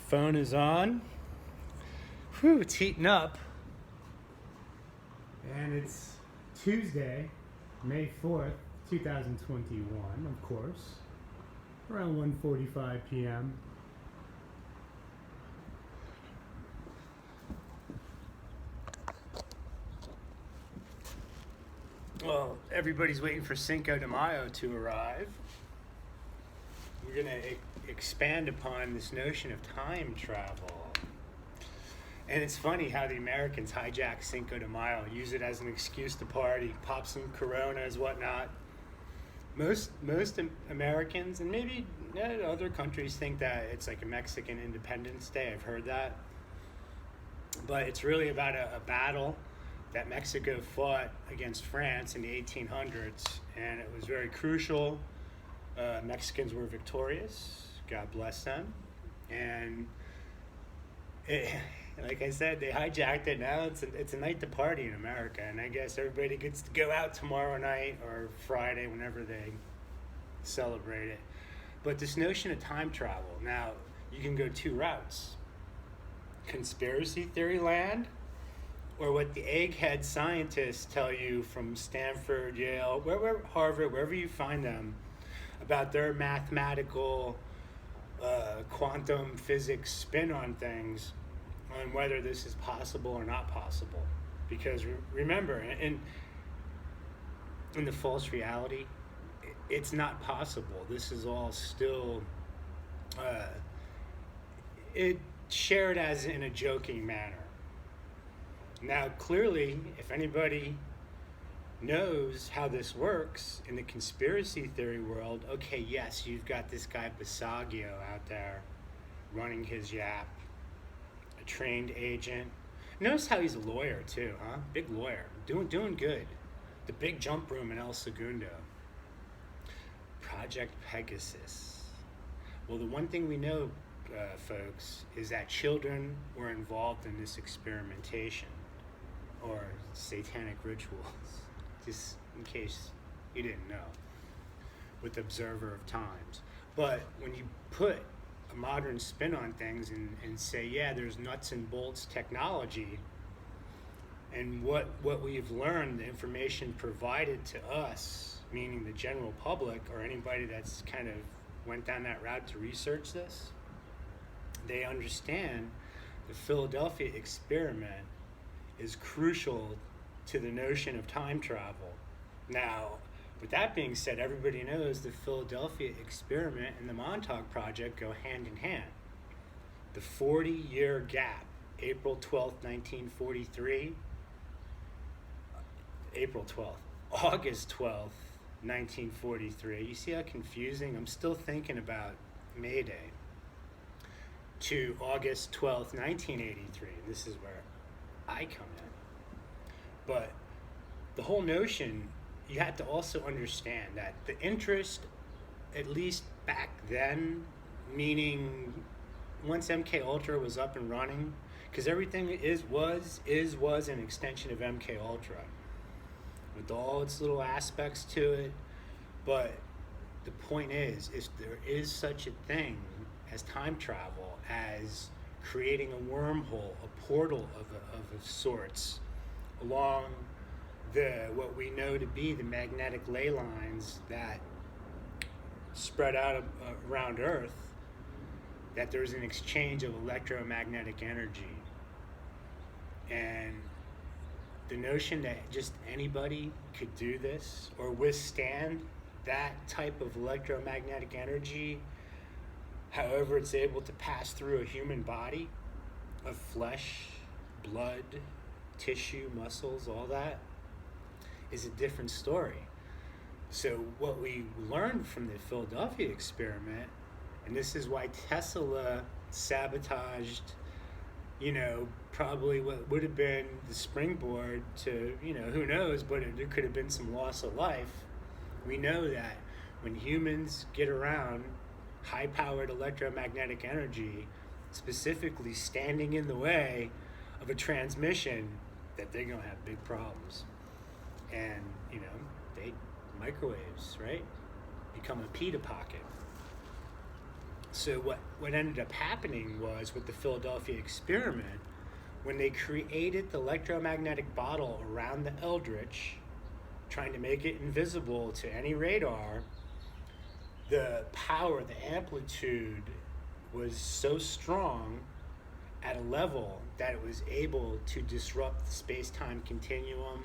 Phone is on. Whew, it's heating up. And it's Tuesday, May 4th, 2021, of course, around 1:45 p.m. Well, everybody's waiting for Cinco de Mayo to arrive. We're going to expand upon this notion of time travel. And it's funny how the Americans hijack Cinco de Mayo, use it as an excuse to party, pop some Coronas, whatnot. Most Americans, and maybe other countries, think that it's like a Mexican Independence Day. I've heard that. But it's really about a battle that Mexico fought against France in the 1800s, and it was very crucial. Mexicans were victorious, God bless them, and like I said, they hijacked it. Now it's a night to party in America, and I guess everybody gets to go out tomorrow night or Friday, whenever they celebrate it. But this notion of time travel, now you can go two routes: conspiracy theory land, or what the egghead scientists tell you from Stanford, Yale, Harvard, wherever you find them, about their mathematical quantum physics spin on things, on whether this is possible or not possible. Because remember, in the false reality, it's not possible. This is all still it shared as in a joking manner. Now, clearly, if anybody knows how this works in the conspiracy theory world, okay, yes, you've got this guy Basagio out there running his yap, a trained agent. Notice how he's a lawyer too, huh? Big lawyer, doing good. The big jump room in El Segundo. Project Pegasus. Well, the one thing we know, folks, is that children were involved in this experimentation, or satanic rituals, just in case you didn't know, with Observer of Times. But when you put a modern spin on things and say, yeah, there's nuts and bolts technology, and what we've learned, the information provided to us, meaning the general public or anybody that's kind of went down that route to research this, they understand the Philadelphia experiment is crucial to the notion of time travel. Now, with that being said, everybody knows the Philadelphia experiment and the Montauk Project go hand in hand. The 40-year gap, April 12th, 1943, August 12th, 1943. You see how confusing? I'm still thinking about May Day. To August 12th, 1983. This is where I come in. But the whole notion, you have to also understand that the interest, at least back then, meaning once MK Ultra was up and running, because everything was an extension of MK Ultra, with all its little aspects to it. But the point is there is such a thing as time travel, as creating a wormhole, a portal of sorts, along what we know to be the magnetic ley lines that spread out around Earth, that there's an exchange of electromagnetic energy. And the notion that just anybody could do this or withstand that type of electromagnetic energy, however it's able to pass through a human body of flesh, blood, tissue, muscles, all that, is a different story. So what we learned from the Philadelphia experiment, and this is why Tesla sabotaged, probably what would have been the springboard to, who knows, but there could have been some loss of life. We know that when humans get around high-powered electromagnetic energy, specifically standing in the way of a transmission, that they're going to have big problems. And, microwaves, right? Become a pita pocket. So what ended up happening was with the Philadelphia experiment, when they created the electromagnetic bottle around the eldritch, trying to make it invisible to any radar, the power, the amplitude was so strong at a level that it was able to disrupt the space-time continuum,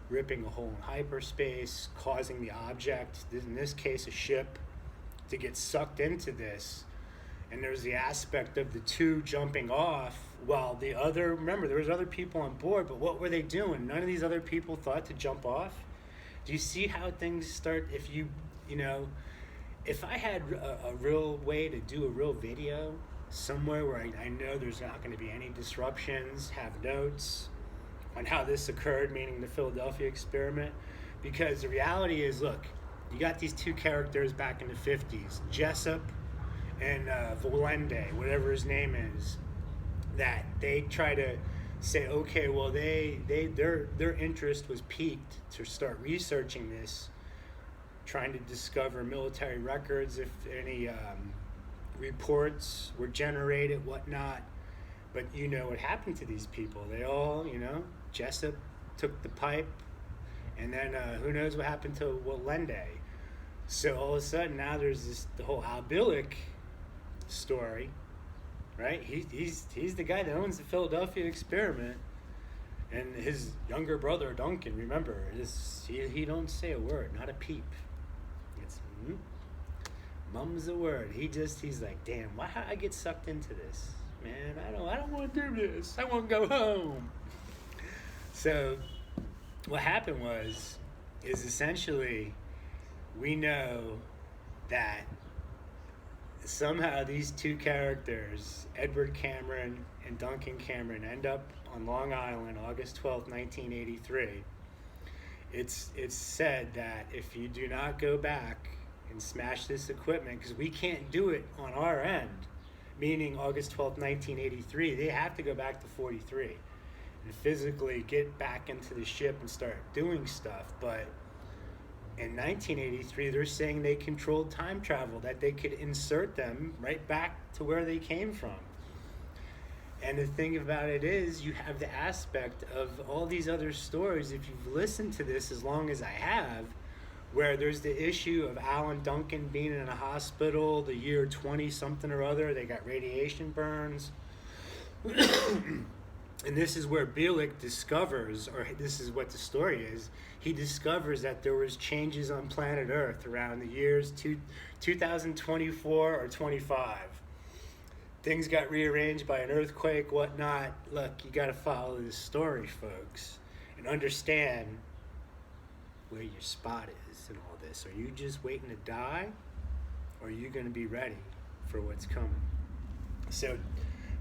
ripping a hole in hyperspace, causing the object, in this case a ship, to get sucked into this. And there's the aspect of the two jumping off while the other, remember, there was other people on board, but what were they doing? None of these other people thought to jump off. Do you see how things start? If if I had a real way to do a real video somewhere where I know there's not going to be any disruptions, have notes on how this occurred, meaning the Philadelphia experiment, because the reality is, look, you got these two characters back in the 50s, Jessup and Volende, whatever his name is, that they try to say, okay, well, their interest was piqued to start researching this, trying to discover military records, if any reports were generated, whatnot. But you know what happened to these people. They all, Jessup took the pipe, and then who knows what happened to Volende. So all of a sudden now there's the whole Al Bielek story, right? He's the guy that owns the Philadelphia experiment, and his younger brother Duncan, remember, he don't say a word, not a peep. It's mum's a word. He's like, damn, why I get sucked into this, man? I don't want to do this. I want to go home. So what happened is essentially, we know that somehow these two characters, Edward Cameron and Duncan Cameron, end up on Long Island, August 12th, 1983. It's said that if you do not go back and smash this equipment, because we can't do it on our end, meaning August 12th, 1983, they have to go back to 43 and physically get back into the ship and start doing stuff. But in 1983, they're saying they controlled time travel, that they could insert them right back to where they came from. And the thing about it is, you have the aspect of all these other stories, if you've listened to this as long as I have, where there's the issue of Alan Duncan being in a hospital the year 20 something or other, they got radiation burns. And this is where Bielek discovers, or this is what the story is, he discovers that there was changes on planet Earth around the years 2024 or 25. Things got rearranged by an earthquake, whatnot. Look, you got to follow this story, folks, and understand where your spot is in all this. Are you just waiting to die, or are you going to be ready for what's coming? So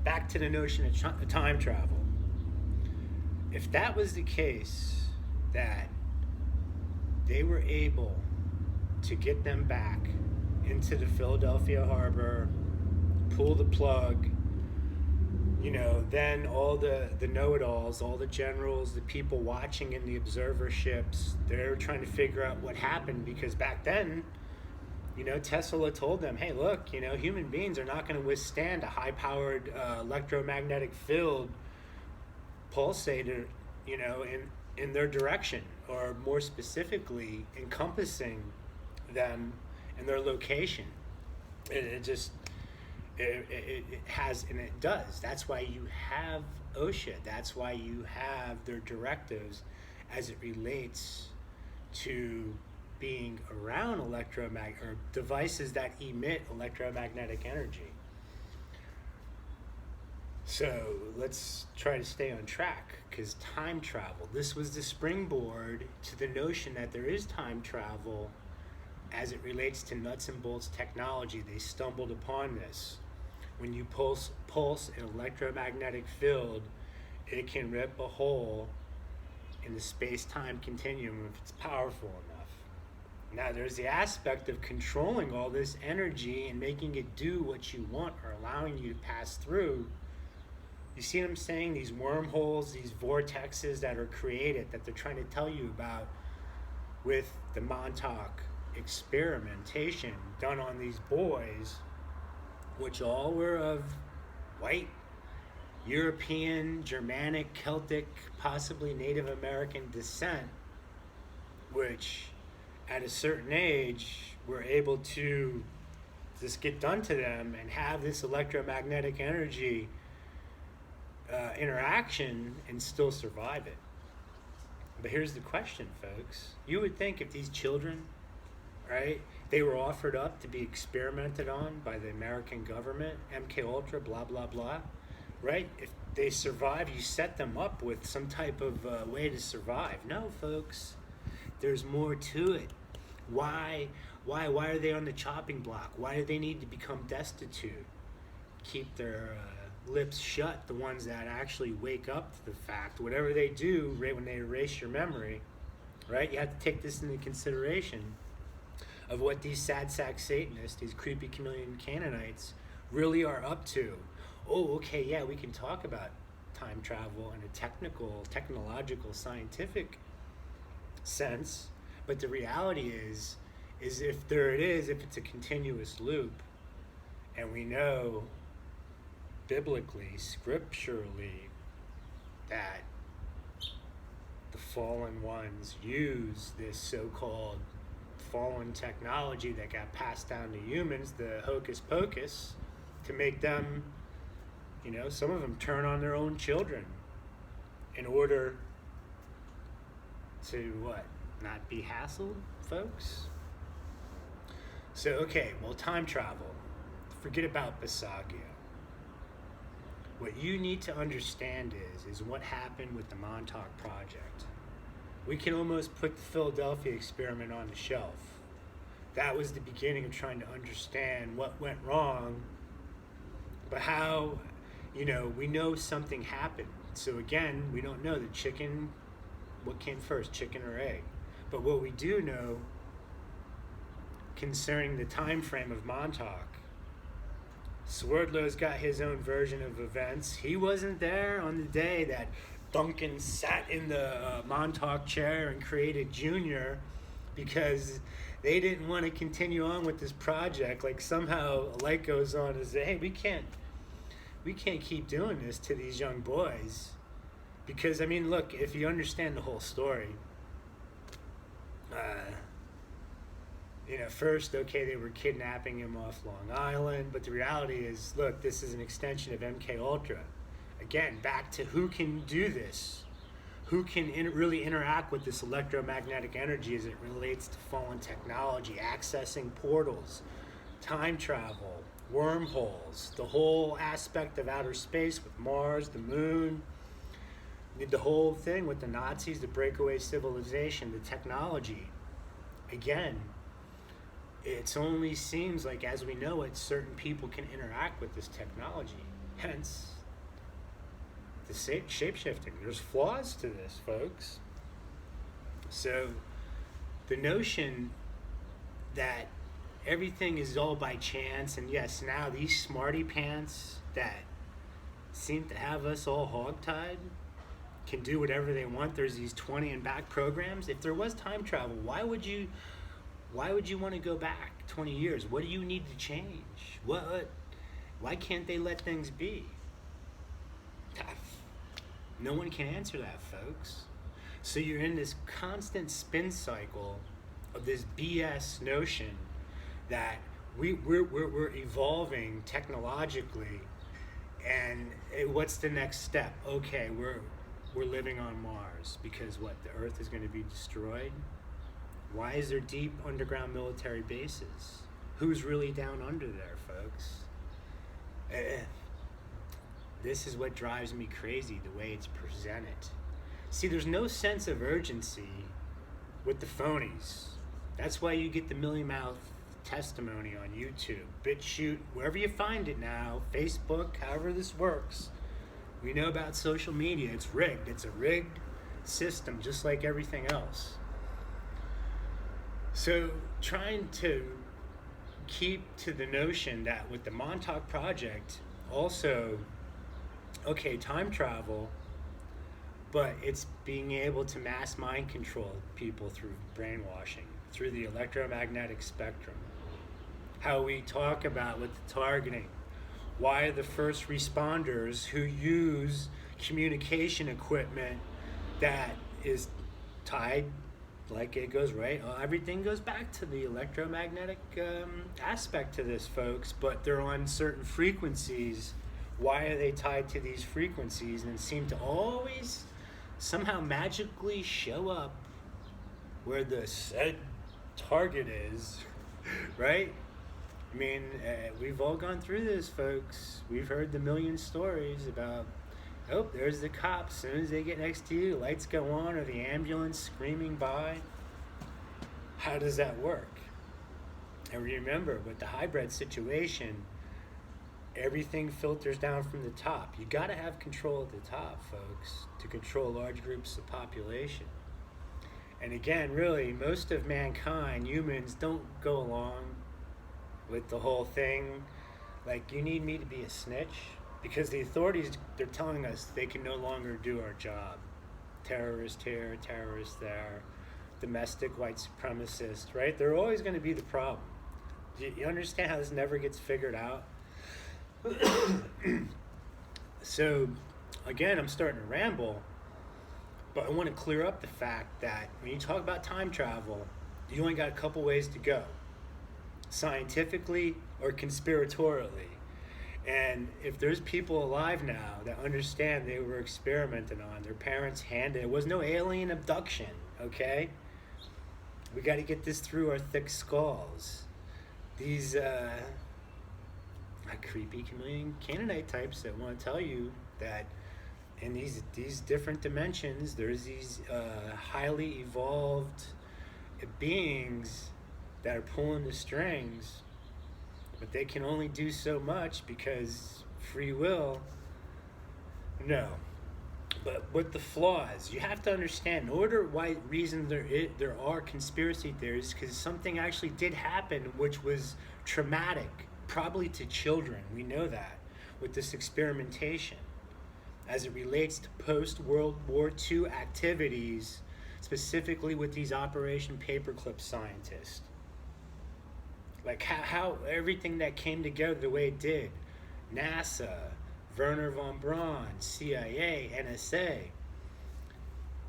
back to the notion of time travel. If that was the case, that they were able to get them back into the Philadelphia harbor, pull the plug, then all the know-it-alls, all the generals, the people watching in the observer ships, they're trying to figure out what happened, because back then, Tesla told them, hey, look, human beings are not going to withstand a high-powered electromagnetic field pulsator, in their direction, or more specifically, encompassing them and their location. It has, and it does. That's why you have OSHA. That's why you have their directives as it relates to being around or devices that emit electromagnetic energy. So let's try to stay on track, because time travel, this was the springboard to the notion that there is time travel as it relates to nuts and bolts technology. They stumbled upon this. When you pulse an electromagnetic field, it can rip a hole in the space-time continuum if it's powerful enough. Now there's the aspect of controlling all this energy and making it do what you want, or allowing you to pass through. You see what I'm saying? These wormholes, these vortexes that are created, that they're trying to tell you about with the Montauk experimentation done on these boys, which all were of white, European, Germanic, Celtic, possibly Native American descent, which at a certain age were able to just get done to them and have this electromagnetic energy interaction and still survive it. But here's the question, folks. You would think if these children, right, they were offered up to be experimented on by the American government, MK Ultra, blah, blah, blah, right? If they survive, you set them up with some type of way to survive. No, folks, there's more to it. Why are they on the chopping block? Why do they need to become destitute? Keep their lips shut, the ones that actually wake up to the fact, whatever they do, right, when they erase your memory, right? You have to take this into consideration of what these sad sack Satanists, these creepy chameleon Canaanites, really are up to. Oh, okay, yeah, we can talk about time travel in a technological, scientific sense, but the reality is if it's a continuous loop, and we know biblically, scripturally, that the fallen ones use this so-called fallen technology that got passed down to humans, the hocus pocus, to make them, some of them turn on their own children in order to what? Not be hassled, folks? So, okay, well, time travel. Forget about Basaglia. What you need to understand is what happened with the Montauk Project. We can almost put the Philadelphia experiment on the shelf. That was the beginning of trying to understand what went wrong, but how, we know something happened. So again, we don't know what came first, chicken or egg. But what we do know concerning the time frame of Montauk, Swerdlow's got his own version of events. He wasn't there on the day that Duncan sat in the Montauk chair and created Junior, because they didn't want to continue on with this project. Like somehow a light goes on and say, hey, we can't keep doing this to these young boys. Because, look, if you understand the whole story, first, okay, they were kidnapping him off Long Island, but the reality is, look, this is an extension of MK Ultra. Again, back to who can do this, who can really interact with this electromagnetic energy as it relates to fallen technology, accessing portals, time travel, wormholes, the whole aspect of outer space with Mars, the moon, the whole thing with the Nazis, the breakaway civilization, the technology. Again, it only seems like, as we know it, certain people can interact with this technology. Hence, the shapeshifting. There's flaws to this, folks. So, the notion that everything is all by chance, and yes, now these smarty pants that seem to have us all hogtied can do whatever they want. There's these 20 and back programs. If there was time travel, why would you want to go back 20 years? What do you need to change? Why can't they let things be? No one can answer that, folks. So you're in this constant spin cycle of this BS notion that we're evolving technologically, and what's the next step? Okay, we're living on Mars because what? The Earth is going to be destroyed? Why is there deep underground military bases? Who's really down under there, folks? This is what drives me crazy, the way it's presented. See, there's no sense of urgency with the phonies. That's why you get the Millie Mouth testimony on YouTube, BitChute, wherever you find it now, Facebook, however this works. We know about social media. It's rigged. It's a rigged system, just like everything else. So trying to keep to the notion that with the Montauk Project, also, okay, time travel, but it's being able to mass mind control people through brainwashing, through the electromagnetic spectrum. How we talk about with the targeting, Why are the first responders who use communication equipment that is tied, like it goes right, everything goes back to the electromagnetic aspect to this, folks, but they're on certain frequencies. Why are they tied to these frequencies and seem to always somehow magically show up where the said target is, right? I mean, we've all gone through this, folks. We've heard the million stories about, oh, there's the cops. As soon as they get next to you, lights go on, or the ambulance screaming by. How does that work? And remember, with the hybrid situation, everything filters down from the top. You got to have control at the top, folks, to control large groups of population. And again, really, most of mankind, humans, don't go along with the whole thing. Like, you need me to be a snitch? Because the authorities, they're telling us they can no longer do our job. Terrorist here, terrorist there, domestic white supremacist, right? They're always going to be the problem. Do you understand how this never gets figured out? So, again, I'm starting to ramble, but I want to clear up the fact that when you talk about time travel, you only got a couple ways to go. Scientifically or conspiratorially. And if there's people alive now that understand they were experimented on, their parents handed, it was no alien abduction, okay? We got to get this through our thick skulls. These creepy chameleon Canaanite types that want to tell you that in these different dimensions, there's these highly evolved beings that are pulling the strings, but they can only do so much because free will. No. But with the flaws, you have to understand, reason there are conspiracy theories, because something actually did happen which was traumatic, probably to children. We know that with this experimentation as it relates to post-World War II activities, specifically with these Operation Paperclip scientists. Like how everything that came together the way it did. NASA, Werner von Braun, CIA, NSA.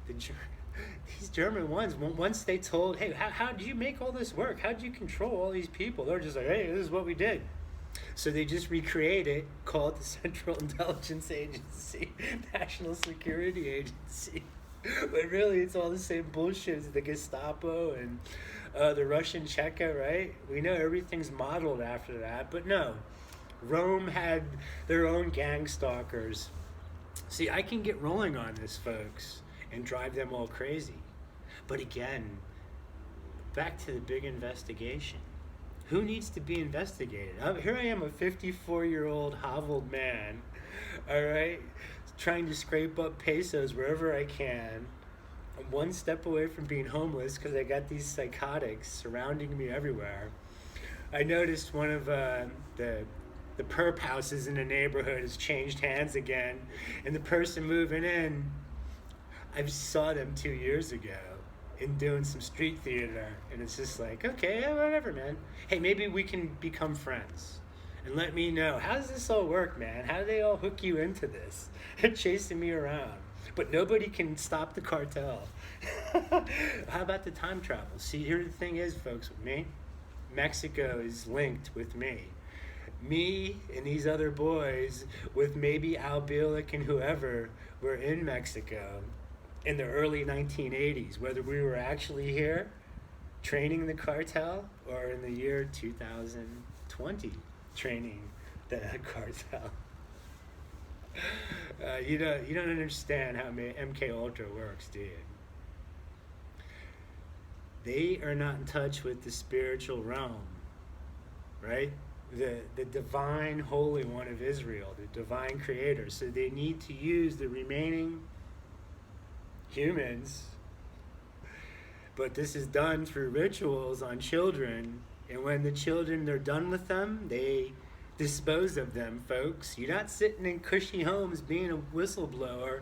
These German ones, once they told, hey, how did you make all this work? How did you control all these people? They're just like, hey, this is what we did. So they just recreate it, call it the Central Intelligence Agency, National Security Agency. But really, it's all the same bullshit as the Gestapo and the Russian Cheka, right? We know everything's modeled after that, but no. Rome had their own gang stalkers. See, I can get rolling on this, folks, and drive them all crazy. But again, back to the big investigation. Who needs to be investigated? Here I am, a 54-year-old hoveled man, all right, trying to scrape up pesos wherever I can. I'm one step away from being homeless because I got these psychotics surrounding me everywhere. I noticed one of the perp houses in the neighborhood has changed hands again, and the person moving in, I saw them 2 years ago in doing some street theater, and it's just like, okay, whatever, man. Hey, maybe we can become friends. And let me know, how does this all work, man? How do they all hook you into this? They're chasing me around. But nobody can stop the cartel. How about the time travel? See, here the thing is, folks, with me, Mexico is linked with me. Me and these other boys, with maybe Al Bielek and whoever, were in Mexico in the early 1980s, whether we were actually here training the cartel or in the year 2020 training the cartel. You don't understand how MK Ultra works, do you? They are not in touch with the spiritual realm, right? The divine Holy One of Israel, the divine creator. So they need to use the remaining humans, but this is done through rituals on children, and when the children, they're done with them, they dispose of them, folks. You're not sitting in cushy homes being a whistleblower,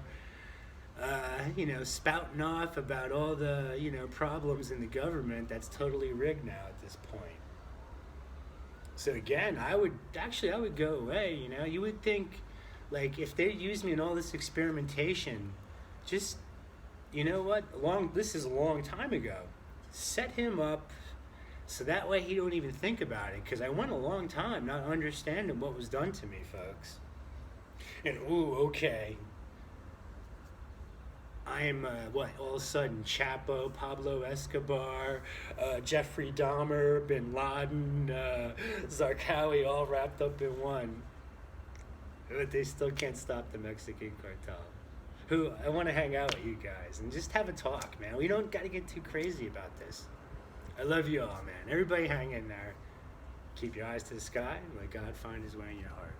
spouting off about all the, problems in the government. That's totally rigged now at this point. So again, I would go away. You know, you would think, like, if they used me in all this experimentation, just, you know what? This is a long time ago. Set him up so that way he don't even think about it. Because I went a long time not understanding what was done to me, folks. And okay. I'm all of a sudden Chapo, Pablo Escobar, Jeffrey Dahmer, Bin Laden, Zarqawi, all wrapped up in one. But they still can't stop the Mexican cartel. Who I want to hang out with you guys and just have a talk, man. We don't got to get too crazy about this. I love you all, man. Everybody hang in there. Keep your eyes to the sky and let God find his way in your heart.